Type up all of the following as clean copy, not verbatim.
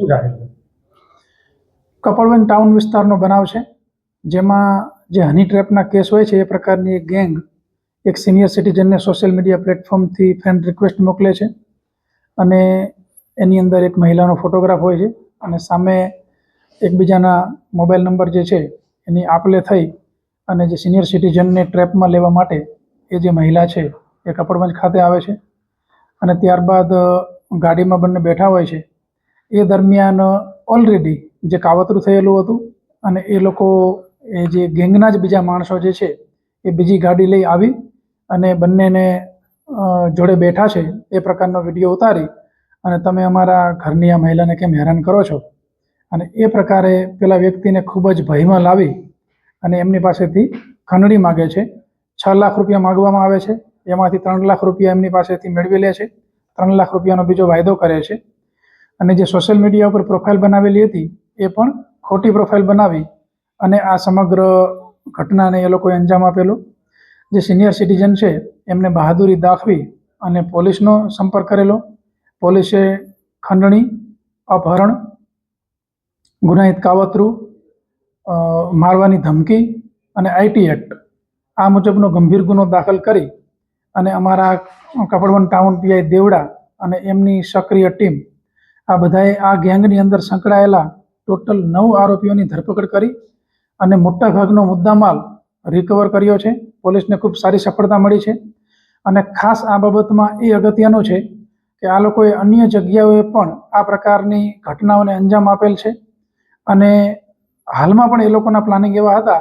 શું જાહેર થયું? કપડવન ટાઉન વિસ્તારનો બનાવ છે, જેમાં જે હની ટ્રેપના કેસ હોય છે એ પ્રકારની એક ગેંગ એક સિનિયર સિટીઝનને સોશિયલ મીડિયા પ્લેટફોર્મથી ફ્રેન્ડ રિક્વેસ્ટ મોકલે છે અને એની અંદર એક મહિલાનો ફોટોગ્રાફ હોય છે અને સામે એકબીજાના મોબાઈલ નંબર જે છે એની આપલે થઈ અને જે સિનિયર સિટીઝનને ટ્રેપમાં લેવા માટે એ જે મહિલા છે એ કપડવંજ ખાતે આવે છે અને ત્યારબાદ ગાડીમાં બંને બેઠા હોય છે. એ દરમિયાન ઓલરેડી જે કાવતરું થયેલું હતું અને એ લોકો એ જે ગેંગના જ બીજા માણસો જે છે એ બીજી ગાડી લઈ આવી અને બંનેને જોડે બેઠા છે એ પ્રકારનો વિડીયો ઉતારી અને તમે અમારા ઘરની આ મહિલાને કેમ હેરાન કરો છો અને એ પ્રકારે પેલા વ્યક્તિને ખૂબ જ ભયમાં લાવી અને એમની પાસેથી ખંડણી માગે છે. 6 લાખ રૂપિયા માગવામાં આવે છે, એમાંથી 3 લાખ રૂપિયા એમની પાસેથી મેળવી લે છે. 3 લાખ રૂપિયાનો બીજો વાયદો કરે છે અને જે સોશિયલ મીડિયા ઉપર પ્રોફાઇલ બનાવેલી હતી એ પણ ખોટી પ્રોફાઇલ બનાવી અને આ સમગ્ર ઘટનાને એ લોકોએ અંજામ આપેલો. જે સિનિયર સિટીઝન છે એમને બહાદુરી દાખવી અને પોલીસનો સંપર્ક કરેલો. પોલીસે ખંડણી, અપહરણ, ગુનાહિત કાવતરું, મારવાની ધમકી અને આઈટી એક્ટ આ મુજબનો ગંભીર ગુનો દાખલ કરી અને અમારા કપડવન ટાઉન પીઆઈ દેવડા અને એમની સક્રિય ટીમ આ બધાએ આ ગેંગની અંદર સંકળાયેલા ટોટલ 9 આરોપીઓની ધરપકડ કરી અને મોટાભાગનો મુદ્દામાલ રિકવર કર્યો છે. પોલીસને ખૂબ સારી સફળતા મળી છે અને ખાસ આ બાબતમાં એ અગત્યનું છે કે આ લોકોએ અન્ય જગ્યાઓએ પણ આ પ્રકારની ઘટનાઓને અંજામ આપેલ છે અને હાલમાં પણ એ લોકોના પ્લાનિંગ એવા હતા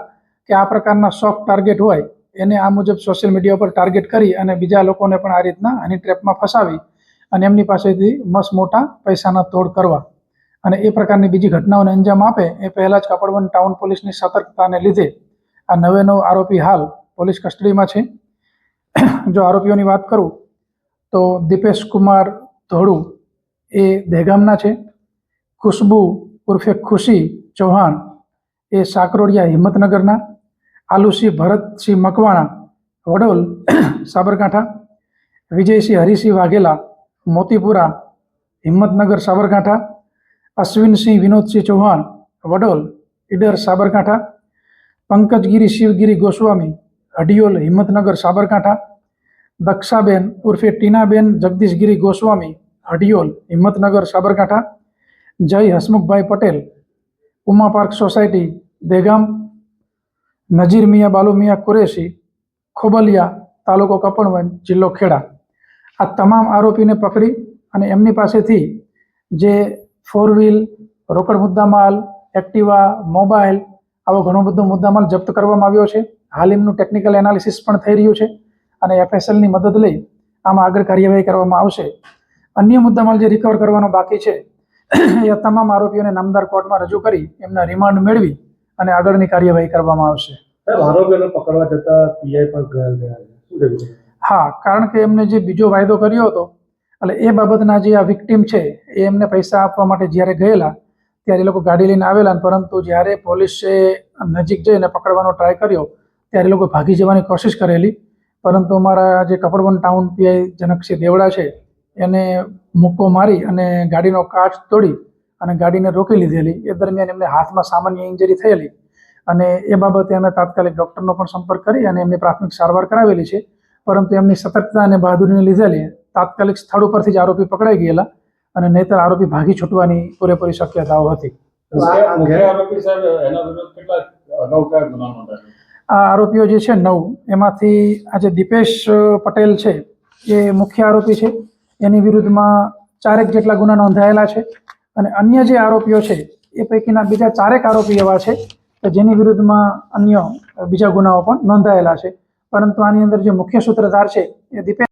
કે આ પ્રકારના સોફ્ટ ટાર્ગેટ હોય એને આ મુજબ સોશિયલ મીડિયા પર ટાર્ગેટ કરી અને બીજા લોકોને પણ આ રીતના હની ટ્રેપમાં ફસાવી અને એમની પાસેથી મસ્ત મોટા પૈસાના તોડ કરવા અને એ પ્રકારની બીજી ઘટનાઓને અંજામ આપે એ પહેલાં જ કપડવન ટાઉન પોલીસની સતર્કતાને લીધે આ 9 આરોપી હાલ પોલીસ કસ્ટડીમાં છે. જો આરોપીઓની વાત કરું તો દીપેશ કુમાર ધોળુ એ દહેગામના છે. ખુશ્બુ ઉર્ફે ખુશી ચૌહાણ એ સાકરોડિયા હિંમતનગરના. આલુસિંહ ભરતસિંહ મકવાણા વડોલ સાબરકાંઠા. વિજયસિંહ હરિસિંહ વાઘેલા મોતીપુરા હિંમતનગર સાબરકાંઠા. અશ્વિનસિંહ વિનોદસિંહ ચૌહાણ વડોલ ઈડર સાબરકાંઠા. પંકજગીરી શિવગીરી ગોસ્વામી હડિયોલ હિંમતનગર સાબરકાંઠા. દક્ષાબેન ઉર્ફે ટીનાબેન જગદીશગીરી ગોસ્વામી હડિયોલ હિંમતનગર સાબરકાંઠા. જય હસમુખભાઈ પટેલ ઉમા પાર્ક સોસાયટી દહેગામ. નજીર મિયા બાલુ મિયા કુરેશી ખોબલિયા તાલુકો કપડવંજ જિલ્લો ખેડા. આ તમામ આરોપીને પકડી અને એમની પાસેથી જે 4 વ્હીલ, રોકડ મુદ્દામાલ, એક્ટિવા, મોબાઈલ આવો ઘણો બધો મુદ્દામાલ જપ્ત કરવામાં આવ્યો છે. હાલ એમનું ટેકનિકલ એનાલિસિસ પણ થઈ રહ્યું છે અને એફએસએલની મદદ લઈ આમાં આગળ કાર્યવાહી કરવામાં આવશે. અન્ય મુદ્દામાલ જે રિકવર કરવાનો બાકી છે એ તમામ આરોપીઓને નામદાર કોર્ટમાં રજૂ કરી એમના રિમાન્ડ મેળવી અને આગળની કાર્યવાહી કરવામાં આવશે. આરોપીઓને પકડવા જતા પીઆઈ પણ ઘાયલ થયા છે. હા, કારણ કે એમને જે બીજો વાયદો કર્યો હતો એટલે એ બાબતના જે આ વિક્ટીમ છે એ એમને પૈસા આપવા માટે જ્યારે ગયેલા ત્યારે એ લોકો ગાડી લઈને આવેલા, પરંતુ જ્યારે પોલીસે નજીક જઈને પકડવાનો ટ્રાય કર્યો ત્યારે એ લોકો ભાગી જવાની કોશિશ કરેલી, પરંતુ અમારા જે કપડવન ટાઉન પીઆઈ જનકસિંહ દેવડા છે એને મુક્કો મારી અને ગાડીનો કાચ તોડી અને ગાડીને રોકી લીધેલી. એ દરમિયાન એમને હાથમાં સામાન્ય ઇન્જરી થયેલી અને એ બાબતે અમે તાત્કાલિક ડૉક્ટરનો પણ સંપર્ક કરી અને એમની પ્રાથમિક સારવાર કરાવેલી છે, પરંતુ એમની સતર્કતા અને બહાદુરીને લીધેલી તાત્કાલિક સ્થળ ઉપરથી જ આરોપી પકડાઈ ગયેલા અને નહીંતર આરોપી ભાગી છૂટવાની પૂરેપૂરી શક્યતાઓ હતી. આ આરોપીઓ જે છે 9, એમાંથી આજે દીપેશ પટેલ છે એ મુખ્ય આરોપી છે. એની વિરુદ્ધમાં 4 જેટલા ગુના નોંધાયેલા છે અને અન્ય જે આરોપીઓ છે એ પૈકીના બીજા 4 આરોપી એવા છે કે જેની વિરુદ્ધમાં અન્ય બીજા ગુનાઓ પણ નોંધાયેલા છે, પરંતુ આની અંદર જે મુખ્ય સૂત્રધાર છે એ દીપેશ